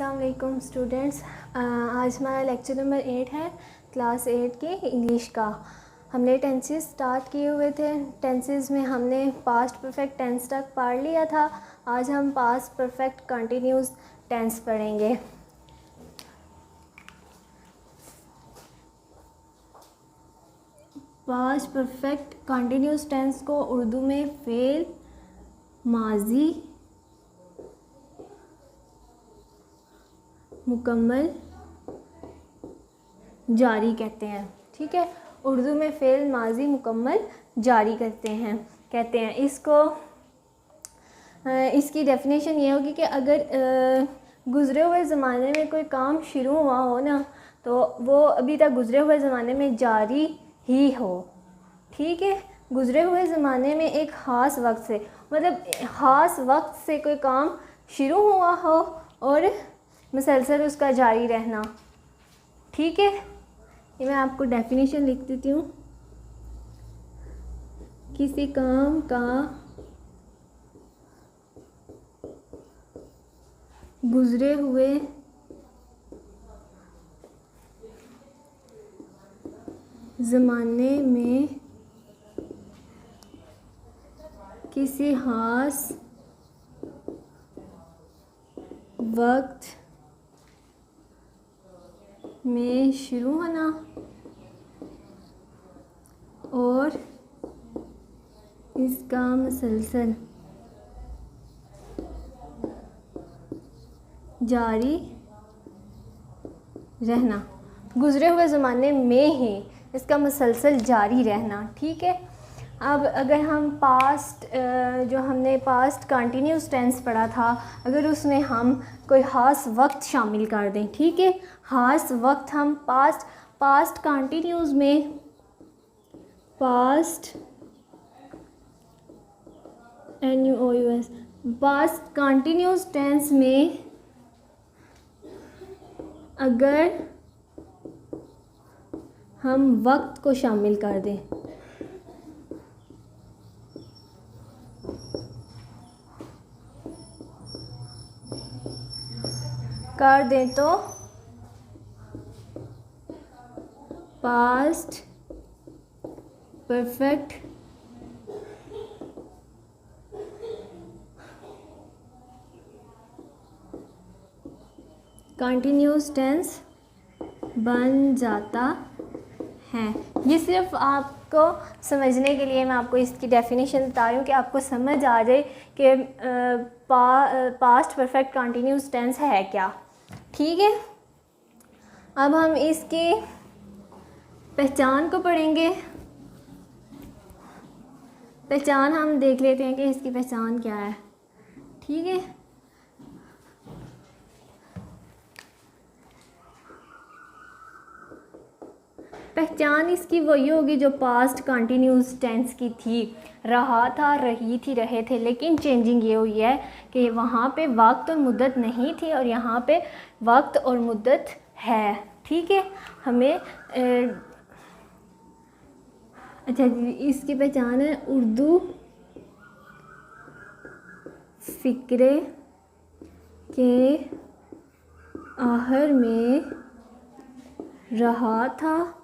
अस्सलाम वालेकुम स्टूडेंट्स। आज हमारा लेक्चर नंबर 8 है क्लास 8 के इंग्लिश का। हमने टेंसेस स्टार्ट किए हुए थे। टेंसेस में हमने पास्ट परफेक्ट टेंस तक पढ़ लिया था। आज हम पास्ट परफेक्ट कंटिन्यूस टेंस पढ़ेंगे। पास्ट परफेक्ट कंटिन्यूस टेंस को उर्दू में फेल, माजी, मुकम्मल, जारी कहते हैं। ठीक है, उर्दू में फ़ेल, माजी, मुकम्मल, जारी कहते हैं। इसकी डेफिनेशन ये होगी कि अगर गुज़रे हुए ज़माने में कोई काम शुरू हुआ हो ना, तो वो अभी तक गुज़रे हुए ज़माने में जारी ही हो। ठीक है, गुज़रे हुए ज़माने में एक ख़ास वक्त से, मतलब ख़ास वक्त से कोई काम शुरू हुआ हो और मुसलसल उसका जारी रहना। ठीक है, ये मैं आपको डेफिनेशन लिख देती हूँ। किसी काम का गुज़रे हुए ज़माने में किसी ख़ास वक्त में शुरू होना और इसका मुसलसल जारी रहना। गुज़रे हुए ज़माने में ही इसका मुसलसल जारी रहना। ठीक है, अब अगर हम जो हमने पास्ट कंटिन्यूस टेंस पढ़ा था, अगर उसमें हम कोई ख़ास वक्त शामिल कर दें, ठीक है, ख़ास वक्त हम पास्ट कंटिन्यूस में, पास्ट कंटिन्यूस टेंस में अगर हम वक्त को शामिल कर दें, तो पास्ट परफेक्ट कंटिन्यूस टेंस बन जाता है। ये सिर्फ आपको समझने के लिए मैं आपको इसकी डेफिनेशन बता रही हूँ कि आपको समझ आ जाए कि पास्ट परफेक्ट कंटिन्यूस टेंस है क्या। ठीक है, अब हम इसकी पहचान को पढ़ेंगे। पहचान हम देख लेते हैं कि इसकी पहचान क्या है। ठीक है, पहचान इसकी वही होगी जो पास्ट कंटिन्यूस टेंस की थी। रहा था, रही थी, रहे थे, लेकिन चेंजिंग ये हुई है कि वहाँ पे वक्त और मुद्दत नहीं थी और यहाँ पे वक्त और मुद्दत है। ठीक है, हमें अच्छा जी, इसकी पहचान है उर्दू फ़िक्रे के आहर में रहा था,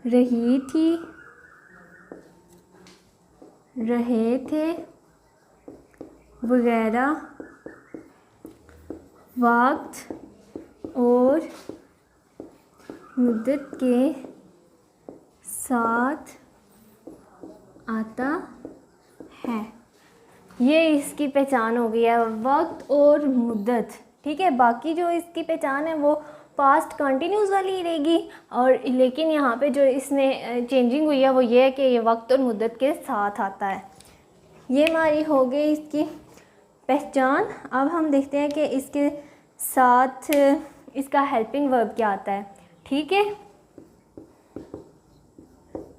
रही थी, रहे थे वगैरह वक्त और मुद्दत के साथ आता है। ये इसकी पहचान हो गई है, वक्त और मुद्दत। ठीक है, बाकी जो इसकी पहचान है वो पास्ट कंटिन्यूस वाली ही रहेगी, और लेकिन यहाँ पे जो इसमें चेंजिंग हुई है वो ये है कि ये वक्त और मुद्दत के साथ आता है। ये हमारी हो गई इसकी पहचान। अब हम देखते हैं कि इसके साथ इसका हेल्पिंग वर्ब क्या आता है। ठीक है,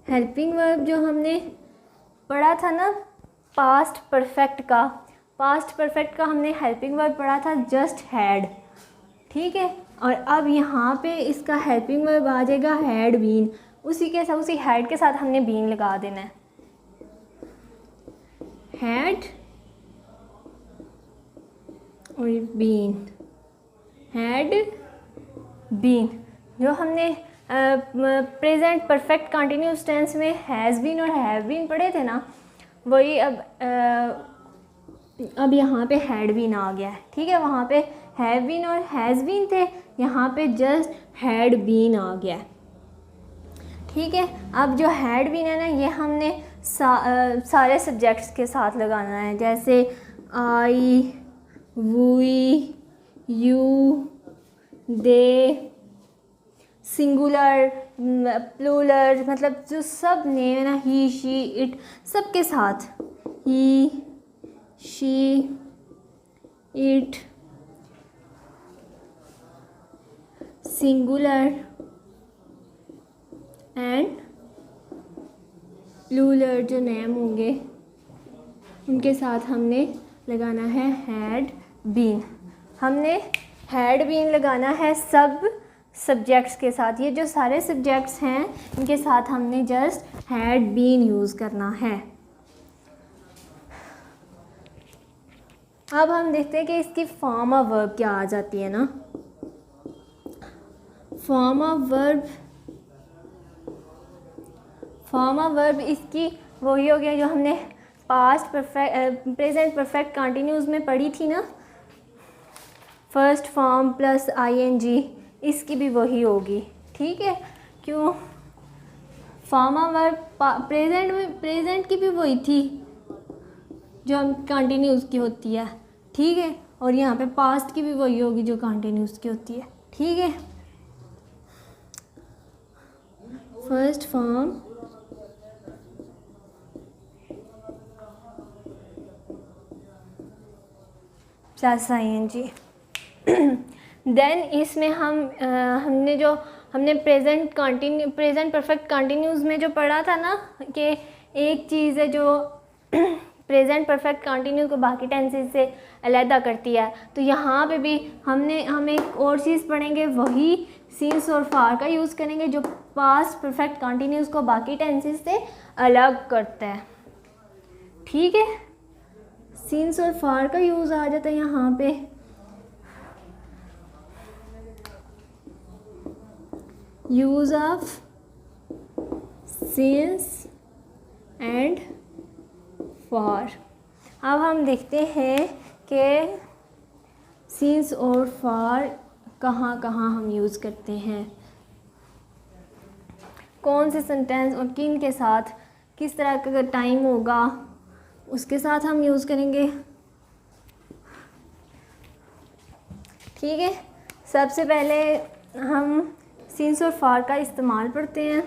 हेल्पिंग वर्ब जो हमने पढ़ा था ना पास्ट परफेक्ट का हमने हेल्पिंग वर्ब पढ़ा था जस्ट हैड। ठीक है, और अब यहाँ पे इसका हेल्पिंग वर्ब आ जाएगा हैड बीन। उसी हैड के साथ हमने बीन लगा देना है। हैड और बीन, हैड बीन। जो हमने प्रेजेंट परफेक्ट कंटिन्यूस टेंस में हैज़ बीन और हैव बीन पढ़े थे ना, वही अब यहाँ पे हैड बीन आ गया है। ठीक है, वहाँ पे हैव बीन और हैज़ बीन थे, यहाँ पे जस्ट हैड बीन आ गया है। ठीक है, अब जो हैड बीन है ना, ये हमने सारे सब्जेक्ट्स के साथ लगाना है, जैसे I, we, you, they, singular, plural, मतलब जो सब नेम है ना, ही, शी, इट, सब के साथ, he, she, it, singular and plural जो नेम होंगे उनके साथ हमने लगाना है हैड बीन। हमने हैड बीन लगाना है सब सब्जेक्ट्स के साथ। ये जो सारे सब्जेक्ट्स हैं इनके साथ हमने जस्ट हैड बीन यूज़ करना है। अब हम देखते हैं कि इसकी फॉर्म ऑफ वर्ब क्या आ जाती है ना। फॉर्म ऑफ वर्ब इसकी वही हो गया जो हमने past perfect present perfect continuous में पढ़ी थी ना, फर्स्ट फॉर्म प्लस आईएनजी, इसकी भी वही होगी। ठीक है, क्यों? फॉर्म ऑफ वर्ब प्रेजेंट की भी वही थी जो हम कंटिन्यूस की होती है। ठीक है, और यहाँ पे पास्ट की भी वही होगी जो कंटिन्यूस की होती है। ठीक है, first form plus I N G. Then इसमें हमने प्रेजेंट परफेक्ट कंटिन्यूस में जो पढ़ा था ना कि एक चीज़ है जो प्रेजेंट परफेक्ट कंटिन्यू को बाकी टेंसेस से अलहदा करती है, तो यहाँ पे भी हम एक और चीज़ पढ़ेंगे, वही सिंस और फार का यूज़ करेंगे जो पास्ट परफेक्ट कंटिन्यूस को बाकी टेंसेस से अलग करता है। ठीक है, सिंस और फार का यूज़ आ जाता है यहाँ पे। Use of since and far. अब हम देखते हैं कि सिंस और फार कहाँ कहाँ हम यूज़ करते हैं, कौन से सेंटेंस और किन के साथ, किस तरह का टाइम होगा उसके साथ हम यूज़ करेंगे। ठीक है, सबसे पहले हम सिंस और फार का इस्तेमाल पढ़ते हैं।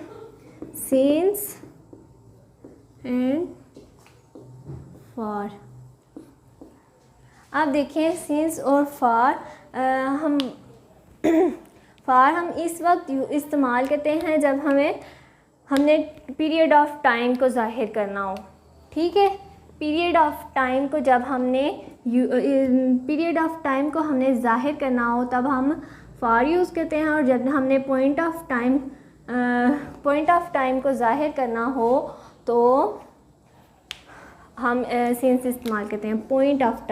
Since and far. आप देखिए सिंस और फार हम इस वक्त इस्तेमाल करते हैं जब हमने पीरियड ऑफ टाइम को ज़ाहिर करना हो। ठीक है, पीरियड ऑफ टाइम को जब पीरियड ऑफ टाइम को हमने ज़ाहिर करना हो तब हम फार यूज़ करते हैं, और जब हमने पॉइंट ऑफ टाइम को ज़ाहिर करना हो तो हम सिंस इस्तेमाल करते हैं। पॉइंट ऑफ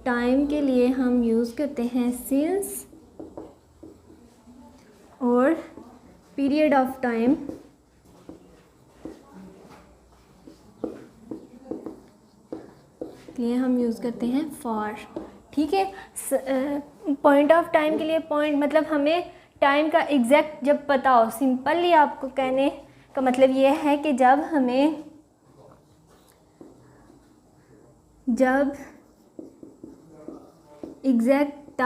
टाइम के लिए हम यूज़ करते हैं सिंस, और पीरियड ऑफ टाइम के लिए हम यूज़ करते हैं फॉर। ठीक है, पॉइंट ऑफ टाइम के लिए पॉइंट मतलब हमें टाइम का एग्जैक्ट जब पता हो। सिंपली आपको कहने का मतलब ये है कि जब एग्जैक्ट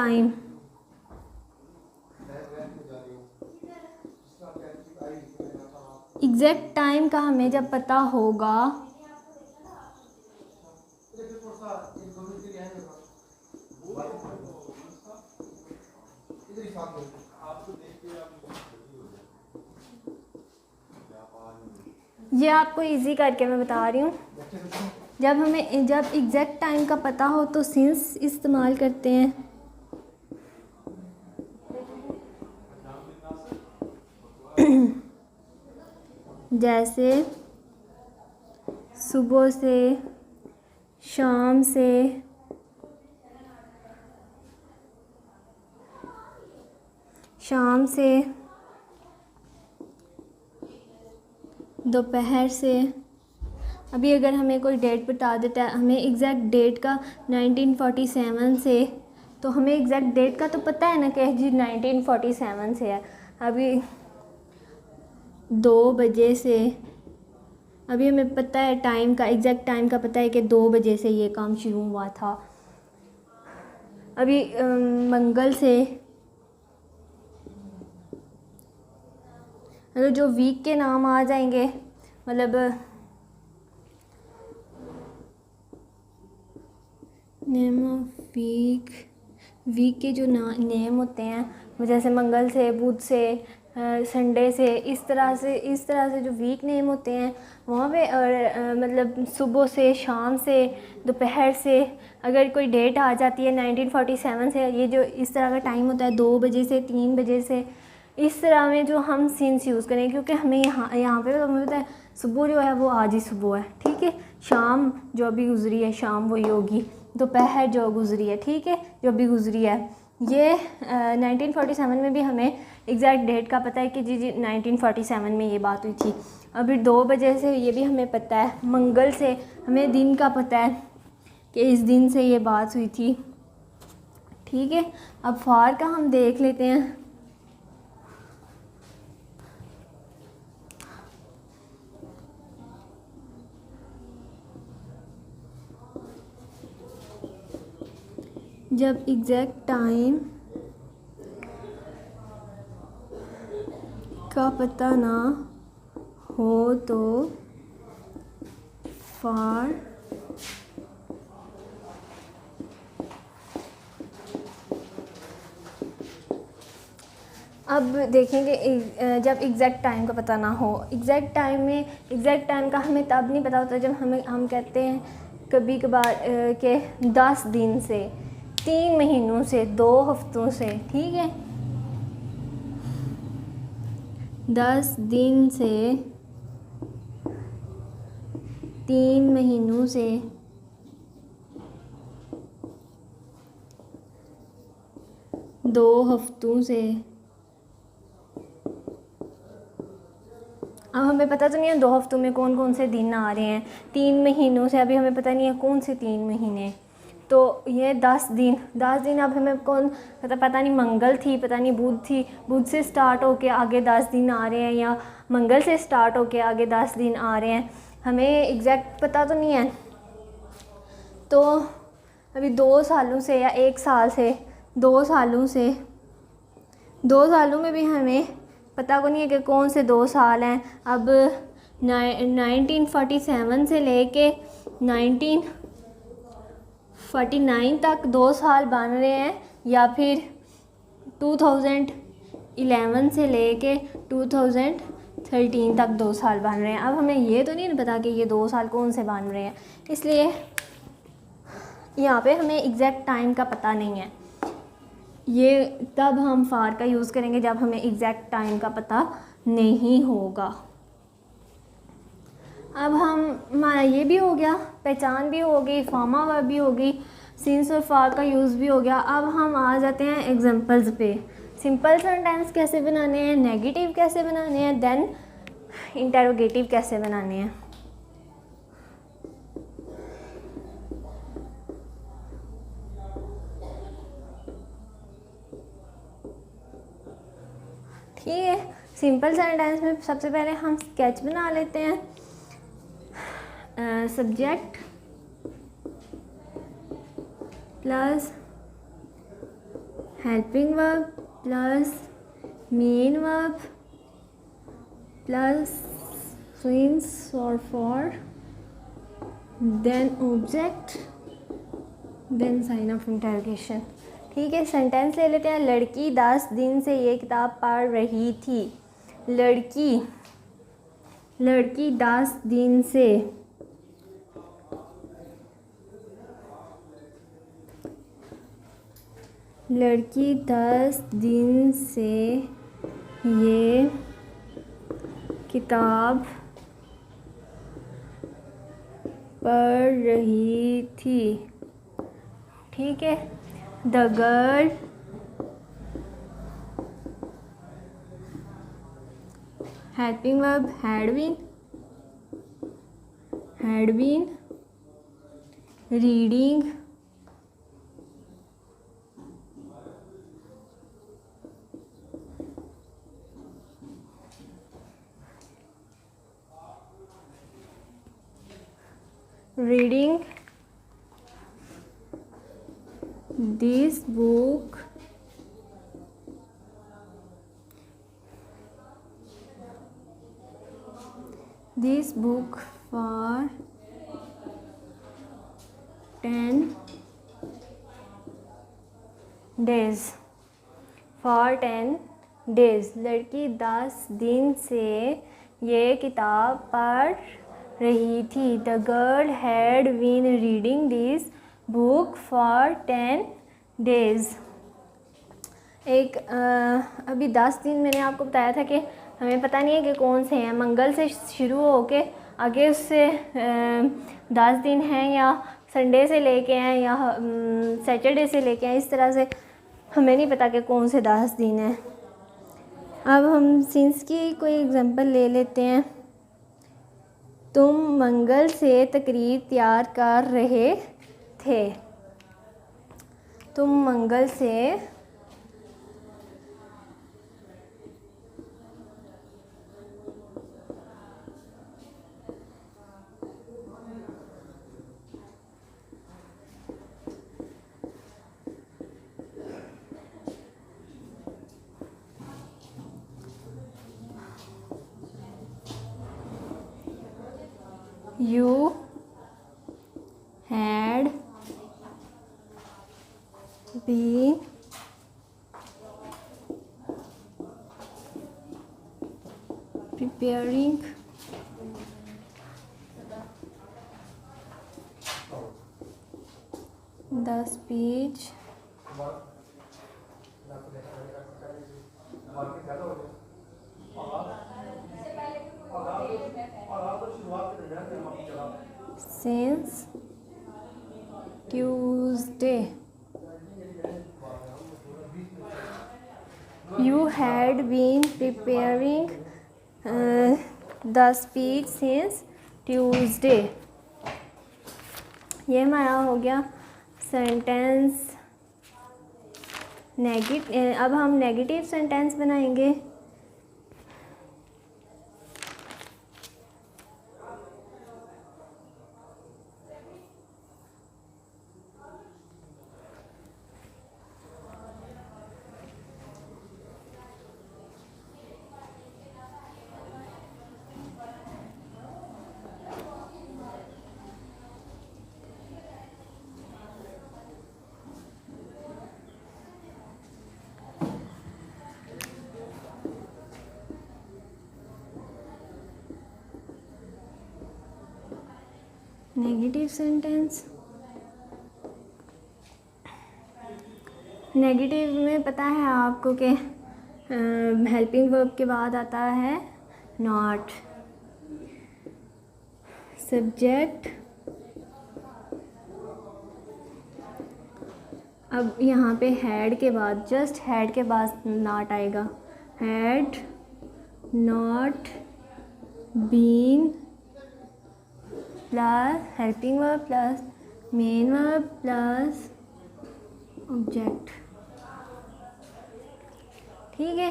टाइम का हमें जब पता होगा ये आपको इजी करके मैं बता रही हूँ। जब एग्जैक्ट टाइम का पता हो तो सिंस इस्तेमाल करते हैं। जैसे सुबह से, शाम से, शाम से, दोपहर से। अभी अगर हमें कोई डेट बता देता है, हमें एग्जैक्ट डेट का 1947 से, तो हमें एग्जैक्ट डेट का तो पता है ना कि जी 1947 से है। अभी 2 बजे से, अभी हमें पता है टाइम का, एग्जैक्ट टाइम का पता है कि 2 बजे से ये काम शुरू हुआ था। अभी मंगल से, मतलब जो वीक के नाम आ जाएंगे, मतलब नेम ऑफ वीक, वीक के जो नेम होते हैं, जैसे मंगल से, बुध से, संडे से, इस तरह से जो वीक नेम होते हैं वहाँ पे मतलब सुबह से, शाम से, दोपहर से अगर कोई डेट आ जाती है 1947 से, ये जो इस तरह का टाइम होता है 2 बजे से 3 बजे से, इस तरह में जो हम सीन्स यूज़ करें, क्योंकि हमें यहाँ पे हमें पता है सुबह जो है वो आज ही सुबह है, ठीक है। शाम जो अभी गुजरी है शाम वही होगी, दोपहर जो गुजरी है, ठीक है, जो अभी गुजरी है। ये 1947 में भी हमें एग्जैक्ट डेट का पता है कि जी 1947 में ये बात हुई थी। अभी 2 बजे से ये भी हमें पता है। मंगल से हमें दिन का पता है कि इस दिन से ये बात हुई थी, ठीक है। अब फार का हम देख लेते हैं। जब एग्जैक्ट टाइम का पता ना हो तो फार अब देखेंगे जब एग्जैक्ट टाइम का पता ना हो। एग्जैक्ट टाइम का हमें तब नहीं पता होता जब हम कहते हैं कभी कभार के 10 दिन से, 3 महीनों से, 2 हफ्तों से, ठीक है, 10 दिन से, 3 महीनों से, 2 हफ्तों से। अब हमें पता तो नहीं है 2 हफ्तों में कौन कौन से दिन आ रहे हैं। 3 महीनों से अभी हमें पता नहीं है कौन से 3 महीने। तो ये 10 दिन अब हमें कौन पता नहीं, मंगल थी, पता नहीं बुध थी, बुध से स्टार्ट होके आगे 10 दिन आ रहे हैं, या मंगल से स्टार्ट होके आगे 10 दिन आ रहे हैं, हमें एग्जैक्ट पता तो नहीं है। तो अभी 2 सालों से या 1 साल से, 2 सालों से, 2 सालों में भी हमें पता को नहीं है कि कौन से 2 साल हैं। अब 1947 से लेके 1949 तक 2 साल बन रहे हैं, या फिर 2011 से लेके 2013 तक 2 साल बन रहे हैं। अब हमें ये तो नहीं पता कि ये 2 साल कौन से बन रहे हैं, इसलिए यहाँ पे हमें एग्जैक्ट टाइम का पता नहीं है। ये तब हम फार का यूज़ करेंगे जब हमें एग्जैक्ट टाइम का पता नहीं होगा। अब हमारा ये भी हो गया, पहचान भी हो गई, फॉर्मा वर्ब भी हो गई, सिंस और फार का यूज़ भी हो गया। अब हम आ जाते हैं एग्जांपल्स पे। सिंपल सेंटेंस कैसे बनाने हैं, नेगेटिव कैसे बनाने हैं, देन इंटरोगेटिव कैसे बनाने हैं। ठीक है, सिंपल सेंटेंस में सबसे पहले हम स्केच बना लेते हैं। Subject plus helping verb plus main verb plus since और for, then object, then sign of interrogation. ठीक है, सेंटेंस ले लेते हैं। लड़की 10 दिन से ये किताब पढ़ रही थी। लड़की 10 दिन से ये किताब पढ़ रही थी। ठीक है, the girl helping verb had been reading this book for 10 days। For 10 days, लड़की 10 दिन से ये किताब पढ़ रही थी। The girl had been reading this book for 10 days। एक अभी 10 दिन मैंने आपको बताया था कि हमें पता नहीं है कि कौन से हैं, मंगल से शुरू होके आगे उससे 10 दिन हैं, या संडे से लेके हैं, या सैटरडे से लेके हैं, इस तरह से हमें नहीं पता कि कौन से 10 दिन हैं। अब हम सिंस की कोई एग्जांपल ले लेते हैं। तुम मंगल से तकरीर तैयार कर रहे थे। तुम मंगल से You had been preparing the speech since Tuesday। You had been preparing the speech since Tuesday। ये हमारा हो गया सेंटेंस नेगेटिव। अब हम नेगेटिव सेंटेंस बनाएंगे। नेगेटिव सेंटेंस, नेगेटिव में पता है आपको कि हेल्पिंग वर्ब के बाद आता है नॉट। सब्जेक्ट, अब यहाँ पे हैड के बाद, जस्ट हैड के बाद नॉट आएगा। Had not been plus helping verb plus main verb plus object. ठीक है,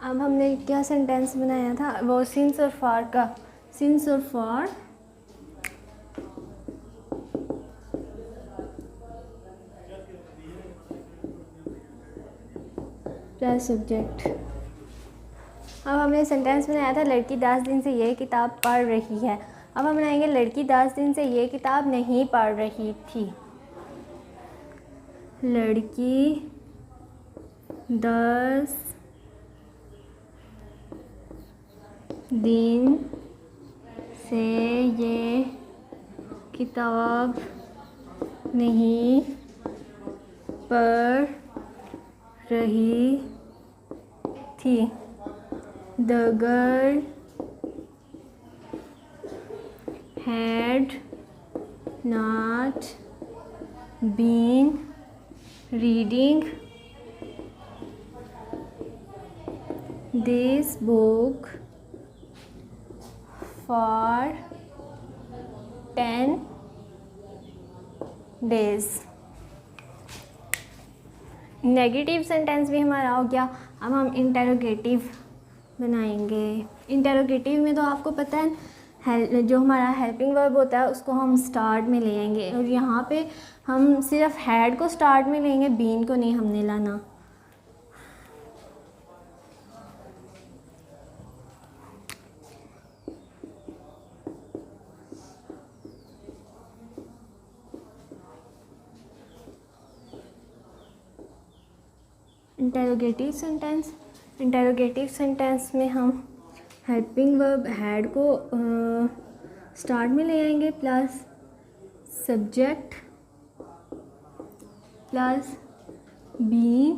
अब हमने क्या सेंटेंस बनाया था, वो सिंस और फॉर का। सिंस और फॉर प्लस सब्जेक्ट। अब हमने सेंटेंस बनाया था लड़की 10 दिन से ये किताब पढ़ रही है। अब हम बनाएंगे लड़की 10 दिन से ये किताब नहीं पढ़ रही थी। लड़की 10 दिन से ये किताब नहीं पढ़ रही थी। The girl had not been reading this book for 10 days। Negative sentence भी हमारा हो गया। अब हम इंटेरोगेटिव बनाएंगे। इंटेरोगेटिव में तो आपको पता है जो हमारा हेल्पिंग वर्ब होता है उसको हम स्टार्ट में ले आएंगे, और यहाँ पे हम सिर्फ हैड को स्टार्ट में लेंगे, बीन को नहीं हमने लाना। इंटेरोगेटिव सेंटेंस में हम हेल्पिंग वर्ब हैड को स्टार्ट में ले आएंगे, plus subject plus been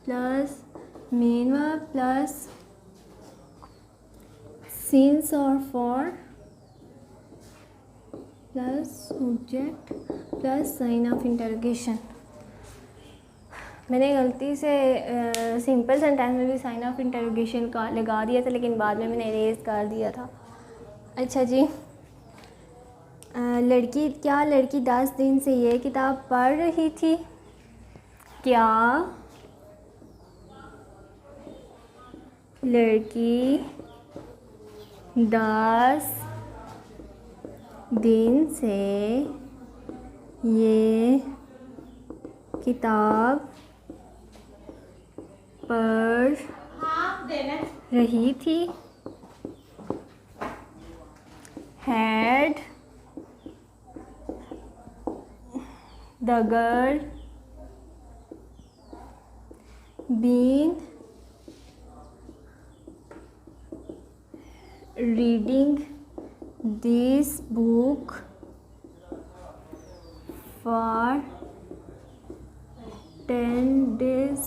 plus main verb plus since और for plus object plus sign of interrogation. मैंने गलती से सिंपल सेंटेंस में भी साइन ऑफ इंटरोगेशन का लगा दिया था, लेकिन बाद में मैंने इरेज कर दिया था। अच्छा जी, लड़की 10 दिन से ये किताब पढ़ रही थी। क्या लड़की 10 दिन से ये किताब पढ़ रही थी। Had the girl been reading this book for 10 days।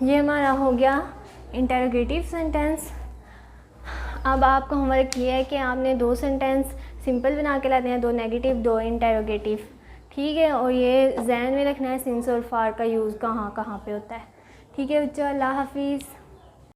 ये हमारा हो गया इंटेरोगेटिव सेंटेंस। अब आपका होमवर्क ये है कि आपने 2 सेंटेंस सिंपल बना के लाते हैं, 2 नेगेटिव 2 इंटेरोगेटिव, ठीक है। और ये जहन में रखना है सिंस और फार का यूज़ कहाँ कहाँ पे होता है, ठीक है बच्चों। अल्लाह हाफिज़।